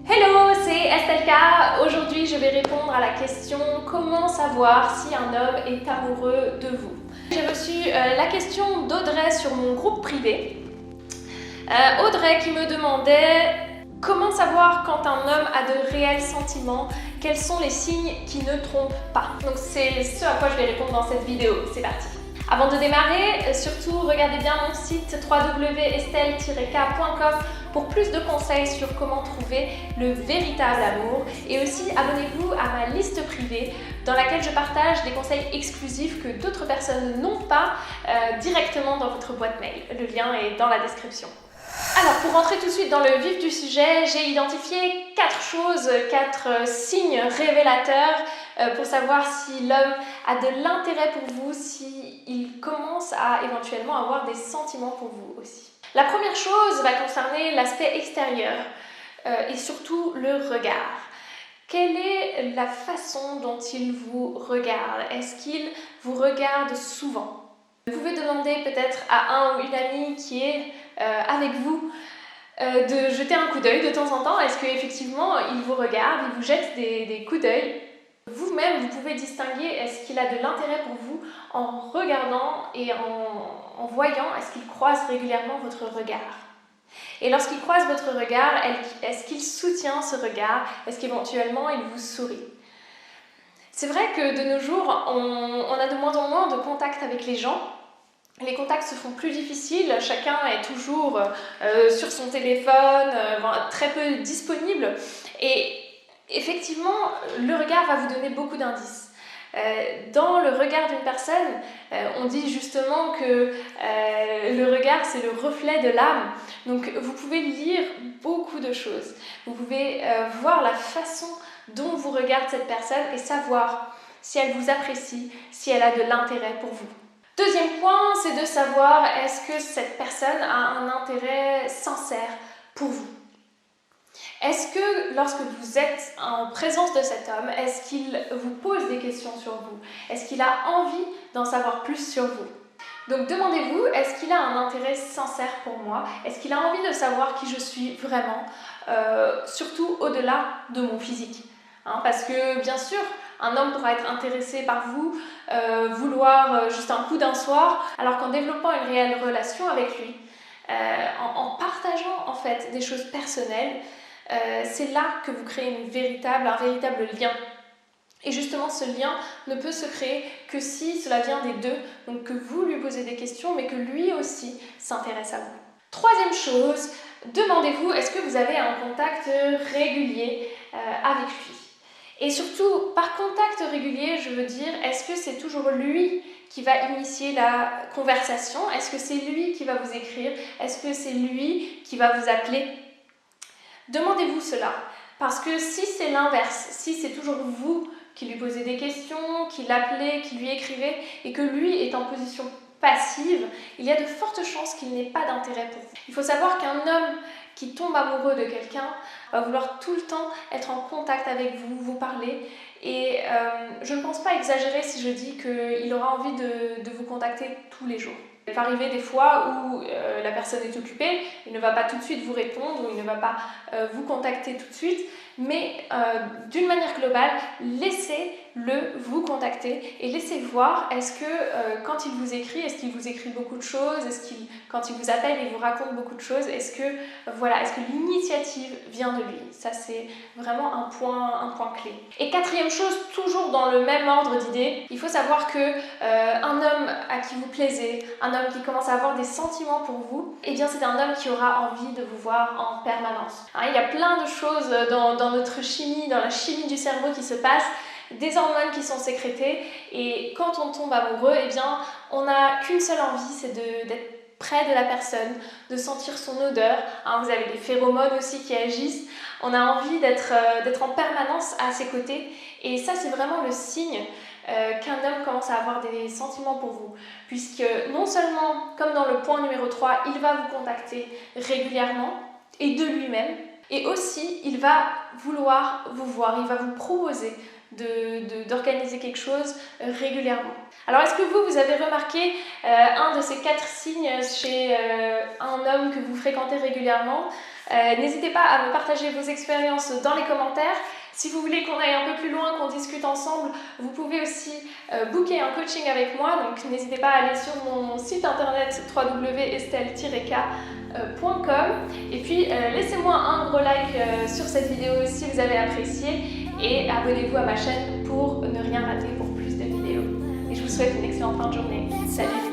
Hello, c'est Estelka. Aujourd'hui, je vais répondre à la question comment savoir si un homme est amoureux de vous. J'ai reçu la question d'Audrey sur mon groupe privé. Audrey qui me demandait comment savoir quand un homme a de réels sentiments, quels sont les signes qui ne trompent pas. Donc c'est ce à quoi je vais répondre dans cette vidéo. C'est parti. Avant de démarrer, surtout regardez bien mon site www.estel-k.com pour plus de conseils sur comment trouver le véritable amour, et aussi abonnez-vous à ma liste privée dans laquelle je partage des conseils exclusifs que d'autres personnes n'ont pas directement dans votre boîte mail. Le lien est dans la description. Alors, pour rentrer tout de suite dans le vif du sujet, j'ai identifié 4 signes révélateurs pour savoir si l'homme a de l'intérêt pour vous, s'il commence à éventuellement avoir des sentiments pour vous aussi. La première chose va concerner l'aspect extérieur et surtout le regard. Quelle est la façon dont il vous regarde? Est-ce qu'il vous regarde souvent? Vous pouvez demander peut-être à un ou une amie qui est avec vous de jeter un coup d'œil de temps en temps. Est-ce qu'effectivement il vous regarde, il vous jette des coups d'œil? Vous-même, vous pouvez distinguer est-ce qu'il a de l'intérêt pour vous en regardant et en voyant, est-ce qu'il croise régulièrement votre regard? Et lorsqu'il croise votre regard, est-ce qu'il soutient ce regard? Est-ce qu'éventuellement il vous sourit? C'est vrai que de nos jours, on a de moins en moins de contact avec les gens. Les contacts se font plus difficiles, chacun est toujours sur son téléphone, très peu disponible. Et effectivement, le regard va vous donner beaucoup d'indices. Dans le regard d'une personne, on dit justement que le regard c'est le reflet de l'âme. Donc vous pouvez lire beaucoup de choses. Vous pouvez voir la façon dont vous regarde cette personne et savoir si elle vous apprécie, si elle a de l'intérêt pour vous. Deuxième point, c'est de savoir est-ce que cette personne a un intérêt sincère pour vous. Est-ce que lorsque vous êtes en présence de cet homme, est-ce qu'il vous pose des questions sur vous? Est-ce qu'il a envie d'en savoir plus sur vous? Donc demandez-vous, est-ce qu'il a un intérêt sincère pour moi? Est-ce qu'il a envie de savoir qui je suis vraiment, surtout au-delà de mon physique? Parce que bien sûr, un homme pourra être intéressé par vous, vouloir juste un coup d'un soir, alors qu'en développant une réelle relation avec lui, en partageant en fait des choses personnelles, c'est là que vous créez un véritable lien. Et justement, ce lien ne peut se créer que si cela vient des deux, donc que vous lui posez des questions, mais que lui aussi s'intéresse à vous. Troisième chose, demandez-vous, est-ce que vous avez un contact régulier avec lui? Et surtout, par contact régulier, je veux dire, est-ce que c'est toujours lui qui va initier la conversation? Est-ce que c'est lui qui va vous écrire? Est-ce que c'est lui qui va vous appeler? Demandez-vous cela, parce que si c'est l'inverse, si c'est toujours vous qui lui posez des questions, qui l'appelez, qui lui écrivez, et que lui est en position passive, il y a de fortes chances qu'il n'ait pas d'intérêt pour vous. Il faut savoir qu'un homme qui tombe amoureux de quelqu'un va vouloir tout le temps être en contact avec vous, vous parler, et je ne pense pas exagérer si je dis qu'il aura envie de vous contacter tous les jours. Il peut arriver des fois où la personne est occupée, il ne va pas tout de suite vous répondre ou il ne va pas vous contacter tout de suite, mais d'une manière globale, laissez-le vous contacter et laissez voir est-ce que quand il vous écrit, est-ce qu'il vous écrit beaucoup de choses, est-ce qu'il, quand il vous appelle, il vous raconte beaucoup de choses, est-ce que l'initiative vient de lui? Ça c'est vraiment un point clé. Et quatrième chose, toujours dans le même ordre d'idée, il faut savoir que un homme à qui vous plaisez, un homme qui commence à avoir des sentiments pour vous, eh bien c'est un homme qui aura envie de vous voir en permanence. Il y a plein de choses dans notre chimie, dans la chimie du cerveau qui se passe, des hormones qui sont sécrétées, et quand on tombe amoureux, eh bien on n'a qu'une seule envie, c'est d'être près de la personne, de sentir son odeur. Vous avez des phéromones aussi qui agissent. On a envie d'être en permanence à ses côtés, et ça c'est vraiment le signe qu'un homme commence à avoir des sentiments pour vous, puisque non seulement, comme dans le point numéro 3, il va vous contacter régulièrement et de lui-même, et aussi il va vouloir vous voir, il va vous proposer d'organiser quelque chose régulièrement. Alors est-ce que vous avez remarqué un de ces 4 signes chez un homme que vous fréquentez régulièrement? N'hésitez pas à me partager vos expériences dans les commentaires. Si vous voulez qu'on aille un peu plus loin, qu'on discute ensemble, vous pouvez aussi booker un coaching avec moi. Donc n'hésitez pas à aller sur mon site internet www.estelle-k.com. Et puis laissez-moi un gros like sur cette vidéo si vous avez apprécié. Et abonnez-vous à ma chaîne pour ne rien rater pour plus de vidéos. Et je vous souhaite une excellente fin de journée. Salut!